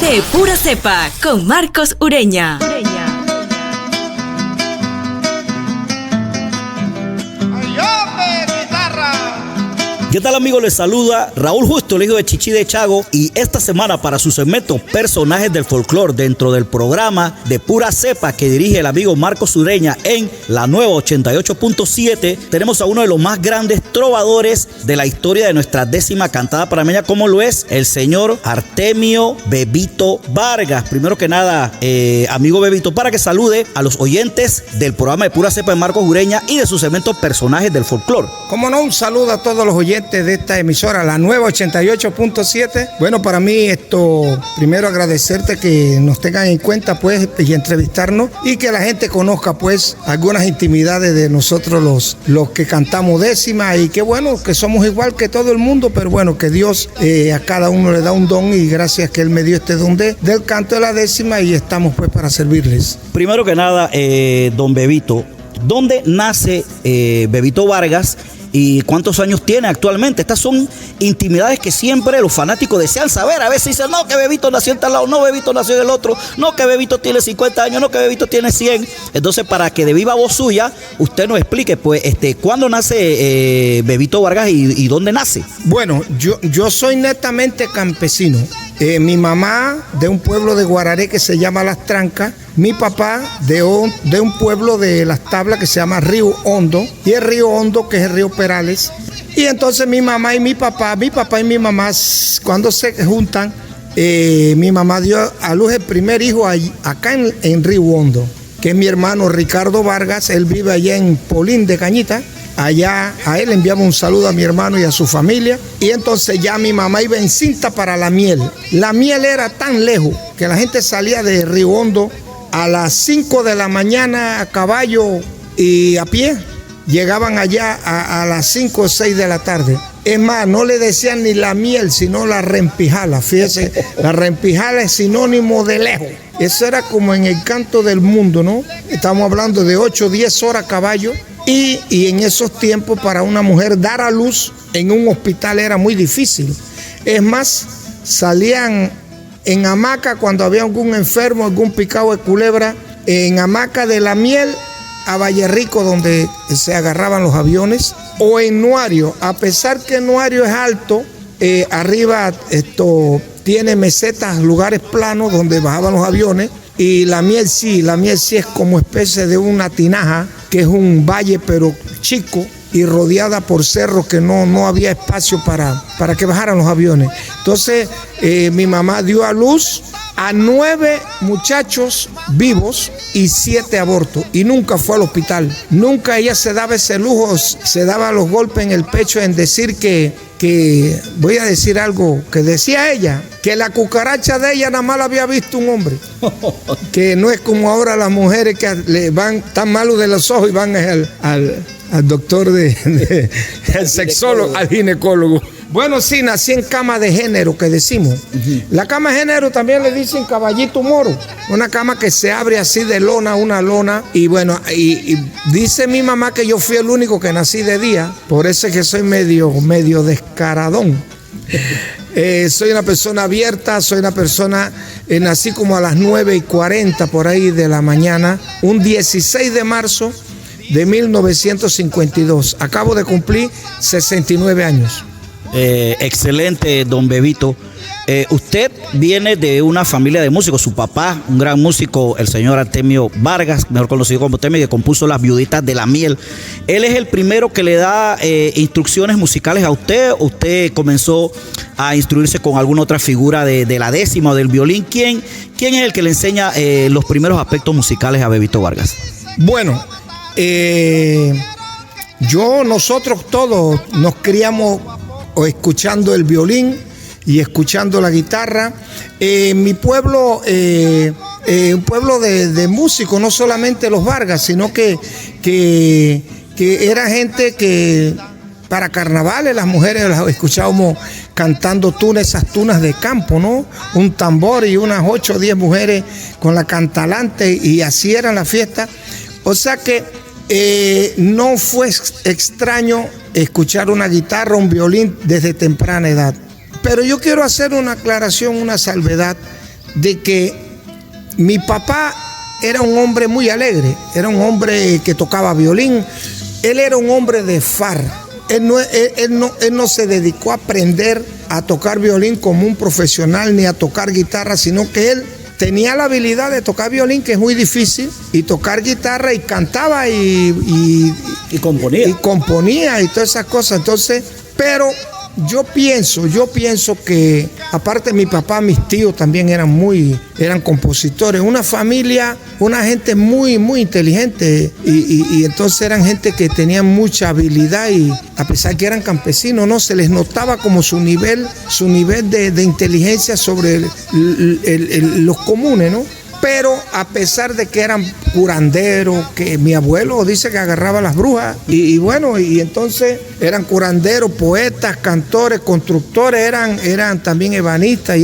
De pura cepa con Marcos Ureña. ¿Qué tal, amigos? Les saluda Raúl Justo, el hijo de Chichi de Chago, y esta semana para su segmento Personajes del Folclor dentro del programa de Pura Cepa que dirige el amigo Marcos Ureña en la nueva 88.7, tenemos a uno de los más grandes trovadores de la historia de nuestra décima cantada panameña, como lo es el señor Artemio Bebito Vargas. Primero que nada, amigo Bebito, para que salude a los oyentes del programa de Pura Cepa de Marcos Ureña y de su segmento Personajes del Folclor. Como no, un saludo a todos los oyentes de esta emisora, la nueva 88.7. Bueno, para mí primero agradecerte que nos tengan en cuenta, pues, y entrevistarnos, y que la gente conozca, pues, algunas intimidades de nosotros los que cantamos décima, y que bueno, que somos igual que todo el mundo, pero bueno, que Dios a cada uno le da un don, y gracias que Él me dio este don del canto de la décima, y estamos pues para servirles. Primero que nada, don Bebito, ¿dónde nace Bebito Vargas? ¿Y cuántos años tiene actualmente? Estas son intimidades que siempre los fanáticos desean saber. A veces dicen, no, que Bebito nació en tal lado, no, Bebito nació en el otro, no, que Bebito tiene 50 años, no, que Bebito tiene 100. Entonces, para que de viva voz suya, usted nos explique, pues, ¿cuándo nace Bebito Vargas y dónde nace? Bueno, yo soy netamente campesino. Mi mamá de un pueblo de Guararé que se llama Las Trancas, mi papá de un pueblo de Las Tablas que se llama Río Hondo, y el Río Hondo que es el río Perales. Y entonces mi mamá y mi papá y mi mamá, cuando se juntan, mi mamá dio a luz el primer hijo acá en Río Hondo, que es mi hermano Ricardo Vargas. Él vive allá en Polín de Cañita. Allá a él le enviamos un saludo a mi hermano y a su familia. Y entonces ya mi mamá iba en cinta para la miel. La miel era tan lejos que la gente salía de Río Hondo a las 5 de la mañana a caballo y a pie. Llegaban allá a las 5 o 6 de la tarde. Es más, no le decían ni la miel, sino la rempijala. Fíjese, la rempijala es sinónimo de lejos. Eso era como en el canto del mundo, ¿no? Estamos hablando de 8 o 10 horas a caballo. Y en esos tiempos para una mujer dar a luz en un hospital era muy difícil. Es más, salían en hamaca cuando había algún enfermo, algún picado de culebra, en hamaca de la miel a Valle Rico, donde se agarraban los aviones, o en Nuario. A pesar que Nuario es alto, arriba tiene mesetas, lugares planos donde bajaban los aviones. Y la miel sí es como especie de una tinaja, que es un valle pero chico y rodeada por cerros que no había espacio para que bajaran los aviones. Entonces mi mamá dio a luz a 9 muchachos vivos y 7 abortos, y nunca fue al hospital. Nunca ella se daba ese lujo, se daba los golpes en el pecho en decir que voy a decir algo que decía ella, que la cucaracha de ella nada más la había visto un hombre. Que no es como ahora las mujeres que le van tan malos de los ojos y van al doctor al sexólogo, al ginecólogo. Bueno, sí, nací en cama de género, que decimos. La cama de género también le dicen caballito moro. Una cama que se abre así de lona, una lona. Y bueno, y dice mi mamá que yo fui el único que nací de día. Por eso es que soy medio descaradón. Soy una persona abierta, soy una persona, nací como a las 9:40 por ahí de la mañana, un 16 de marzo de 1952. Acabo de cumplir 69 años. Excelente, don Bebito. Usted viene de una familia de músicos. Su papá, un gran músico, el señor Artemio Vargas, mejor conocido como Artemio, que compuso Las Viuditas de la Miel. Él es el primero que le da instrucciones musicales a usted. ¿Usted comenzó a instruirse con alguna otra figura de la décima o del violín? ¿Quién es el que le enseña los primeros aspectos musicales a Bebito Vargas? Bueno, nosotros todos nos criamos escuchando el violín y escuchando la guitarra. Mi pueblo, un pueblo de músicos, no solamente los Vargas, sino que era gente que para carnavales las mujeres las escuchábamos cantando esas tunas de campo, ¿no? Un tambor y unas 8 o 10 mujeres con la cantalante, y así era la fiesta. O sea que no fue extraño escuchar una guitarra, un violín desde temprana edad. Pero yo quiero hacer una aclaración, una salvedad, de que mi papá era un hombre muy alegre, era un hombre que tocaba violín, él era un hombre de farra. Él no se dedicó a aprender a tocar violín como un profesional ni a tocar guitarra, sino que él tenía la habilidad de tocar violín, que es muy difícil, y tocar guitarra, y cantaba y componía y todas esas cosas. Entonces, pero yo pienso que, aparte mi papá, mis tíos también eran compositores, una familia, una gente muy, muy inteligente, y entonces eran gente que tenían mucha habilidad, y a pesar que eran campesinos, no se les notaba como su nivel de inteligencia sobre los comunes, ¿no? Pero a pesar de que eran curanderos, que mi abuelo dice que agarraba las brujas, y entonces eran curanderos, poetas, cantores, constructores, eran también ebanistas,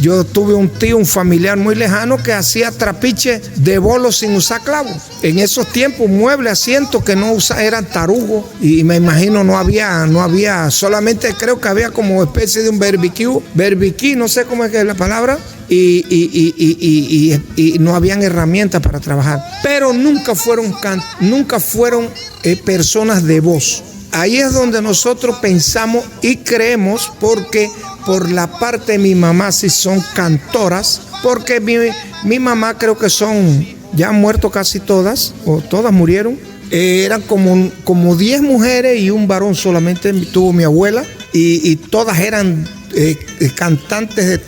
yo tuve un tío, un familiar muy lejano, que hacía trapiche de bolos sin usar clavos. En esos tiempos, muebles, asientos que no eran tarugos, y me imagino no había, solamente creo que había como especie de un berbiquí, no sé cómo es que es la palabra, y no habían herramientas para trabajar, pero nunca fueron personas de voz. Ahí es donde nosotros pensamos y creemos, porque por la parte de mi mamá sí son cantoras, porque mi mamá creo que ya han muerto casi todas, o todas murieron. Eran como 10 mujeres y un varón solamente tuvo mi abuela, y todas eran cantantes,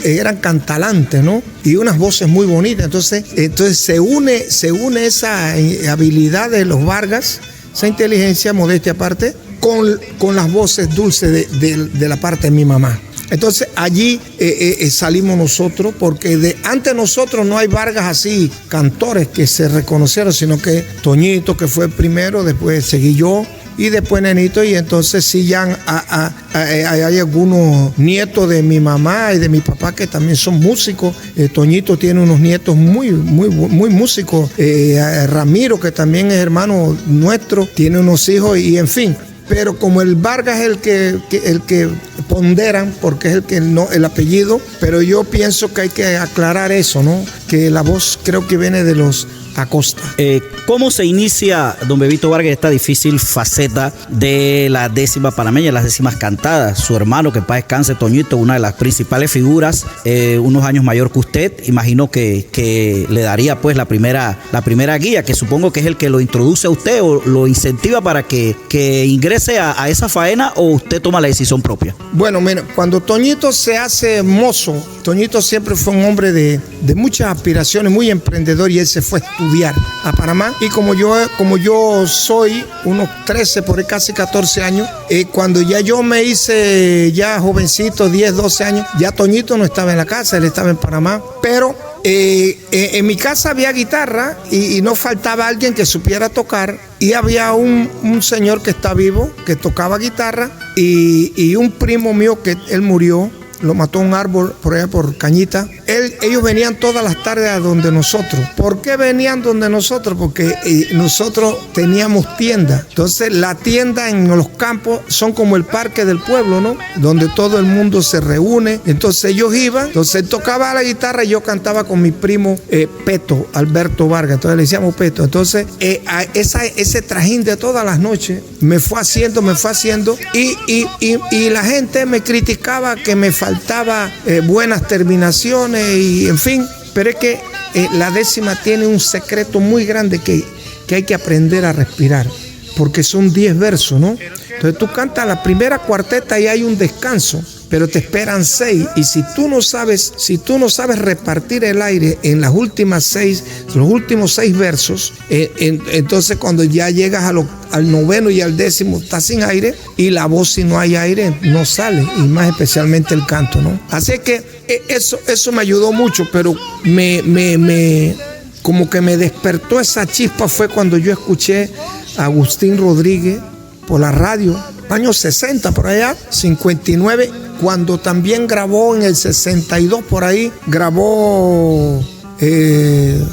eran cantalantes, ¿no? Y unas voces muy bonitas. Entonces se une esa habilidad de los Vargas, esa inteligencia, modestia aparte, con las voces dulces de la parte de mi mamá. Entonces allí salimos nosotros, porque antes nosotros no hay Vargas así, cantores que se reconocieron, sino que Toñito, que fue el primero, después seguí yo, y después Nenito, y entonces sí ya hay algunos nietos de mi mamá y de mi papá que también son músicos. Toñito tiene unos nietos muy, muy, muy músicos. Ramiro, que también es hermano nuestro, tiene unos hijos, y en fin. Pero como el Vargas es el que ponderan, porque es el apellido, pero yo pienso que hay que aclarar eso, ¿no? Que la voz creo que viene de los Acosta. ¿Cómo se inicia, don Bebito Vargas, esta difícil faceta de la décima panameña, las décimas cantadas? Su hermano, que en paz descanse, Toñito, una de las principales figuras, unos años mayor que usted, imagino que le daría pues la primera guía, que supongo que es el que lo introduce a usted o lo incentiva para que ingrese a esa faena, o usted toma la decisión propia. Bueno, mira, cuando Toñito se hace mozo, Toñito siempre fue un hombre de muchas aspiraciones, muy emprendedor, y él se fue a estudiar a Panamá. Y como yo soy unos 13, por ahí casi 14 años, cuando ya yo me hice ya jovencito, 10, 12 años, ya Toñito no estaba en la casa, él estaba en Panamá. Pero en mi casa había guitarra, y no faltaba alguien que supiera tocar, y había un señor que está vivo, que tocaba guitarra, y un primo mío que él murió, lo mató un árbol por allá por Cañita. Ellos venían todas las tardes a donde nosotros. ¿Por qué venían donde nosotros? Porque nosotros teníamos tienda. Entonces la tienda en los campos son como el parque del pueblo, ¿no? Donde todo el mundo se reúne. Entonces ellos iban, entonces él tocaba la guitarra, y yo cantaba con mi primo Peto, Alberto Vargas. Entonces le decíamos Peto. Entonces ese trajín de todas las noches me fue haciendo, y la gente me criticaba que me faltaba buenas terminaciones, y en fin, pero es que la décima tiene un secreto muy grande que hay que aprender a respirar, porque son 10 versos, ¿no? Entonces tú cantas la primera cuarteta y hay un descanso, pero te esperan 6, y si tú no sabes repartir el aire en los últimos 6 versos, entonces cuando ya llegas al noveno y al 10º estás sin aire, y la voz, si no hay aire, no sale, y más especialmente el canto, ¿no? Así que eso me ayudó mucho, pero como que me despertó esa chispa fue cuando yo escuché a Agustín Rodríguez por la radio, años 60 por allá, 59, cuando también grabó en el 62 por ahí, grabó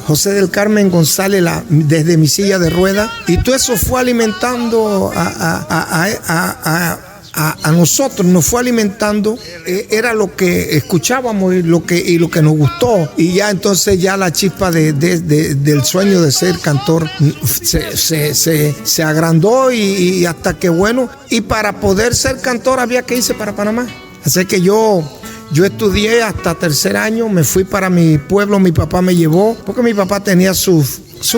José del Carmen González desde mi silla de ruedas, y todo eso fue alimentando a a nosotros nos fue alimentando, era lo que escuchábamos y lo que nos gustó. Y ya entonces ya la chispa del sueño de ser cantor se agrandó y hasta que bueno, y para poder ser cantor había que irse para Panamá. Así que yo estudié hasta tercer año, me fui para mi pueblo, mi papá me llevó, porque mi papá tenía su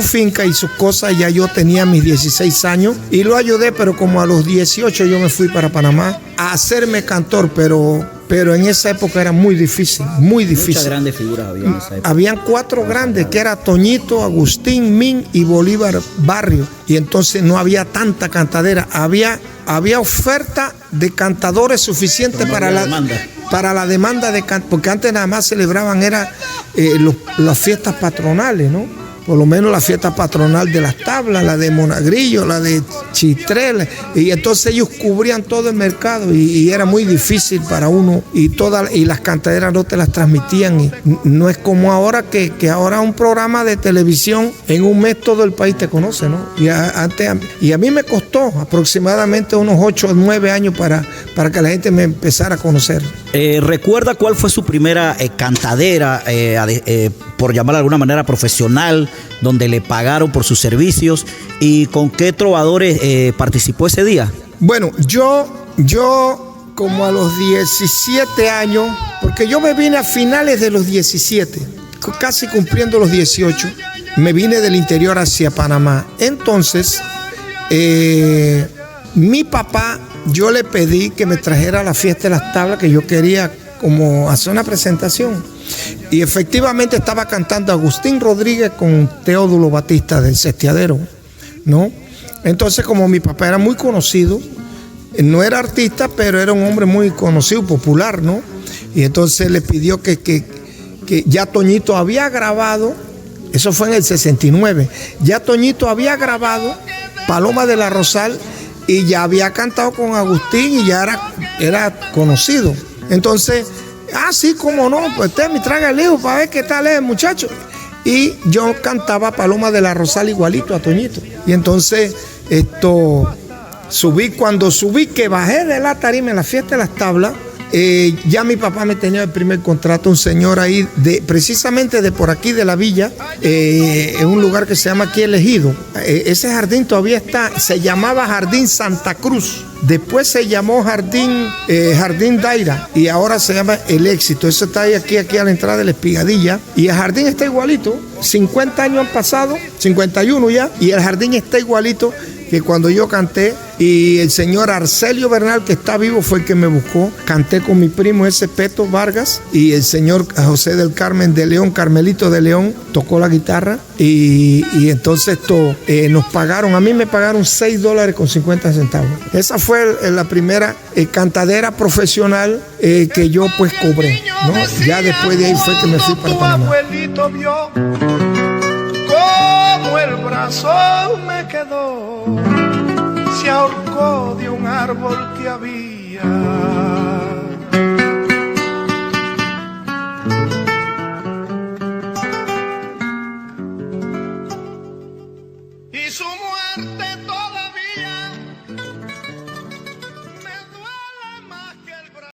finca y sus cosas, y ya yo tenía mis 16 años y lo ayudé, pero como a los 18 yo me fui para Panamá a hacerme cantor, pero en esa época era muy difícil, muy difícil. Muchas grandes figuras había en esa época. Habían 4 grandes, que era Toñito, Agustín, Min y Bolívar Barrio, y entonces no había tanta cantadera, había oferta de cantadores suficientes para la demanda de porque antes nada más celebraban las fiestas patronales, ¿no? Por lo menos la fiesta patronal de las tablas, la de Monagrillo, la de Chitrel, y entonces ellos cubrían todo el mercado y era muy difícil para uno, y las cantaderas no te las transmitían, y no es como ahora que ahora un programa de televisión en un mes todo el país te conoce, ¿no? Y a mí me costó aproximadamente unos 8 o 9 años para que la gente me empezara a conocer. ¿Recuerda cuál fue su primera cantadera, por llamarla de alguna manera profesional, donde le pagaron por sus servicios, y con qué trovadores participó ese día? Bueno, yo como a los 17 años, porque yo me vine a finales de los 17, casi cumpliendo los 18, me vine del interior hacia Panamá. Entonces, mi papá, yo le pedí que me trajera a la fiesta de las tablas, que yo quería como hacer una presentación. Y efectivamente estaba cantando Agustín Rodríguez con Teodulo Batista del Sestiadero, ¿no? Entonces, como mi papá era muy conocido, no era artista, pero era un hombre muy conocido, popular, ¿no? Y entonces le pidió que ya Toñito había grabado, eso fue en el 69, ya Toñito había grabado Paloma de la Rosal y ya había cantado con Agustín y ya era conocido. Entonces, sí, cómo no, pues me traga el hijo para ver qué tal es el muchacho. Y yo cantaba Paloma de la Rosal igualito a Toñito. Y entonces cuando subí, que bajé de la tarima en la fiesta de las tablas, ya mi papá me tenía el primer contrato, un señor ahí, precisamente de por aquí de la villa, en un lugar que se llama aquí El Ejido. Ese jardín todavía está, se llamaba Jardín Santa Cruz. Después se llamó Jardín Daira y ahora se llama El Éxito. Eso está ahí aquí a la entrada de la Espigadilla. Y el jardín está igualito. 50 años han pasado, 51 ya, y el jardín está igualito que cuando yo canté. Y el señor Arcelio Bernal, que está vivo, fue el que me buscó. Canté con mi primo ese Peto Vargas, y el señor José del Carmen de León, Carmelito de León, tocó la guitarra. Y entonces nos pagaron, a mí me pagaron $6.50. Esa fue la primera cantadera profesional que yo pues cobré, ¿no? Ya después de ahí fue que me fui para Panamá. Tu abuelito vio cómo el brazo me quedó, se ahorcó de un árbol que había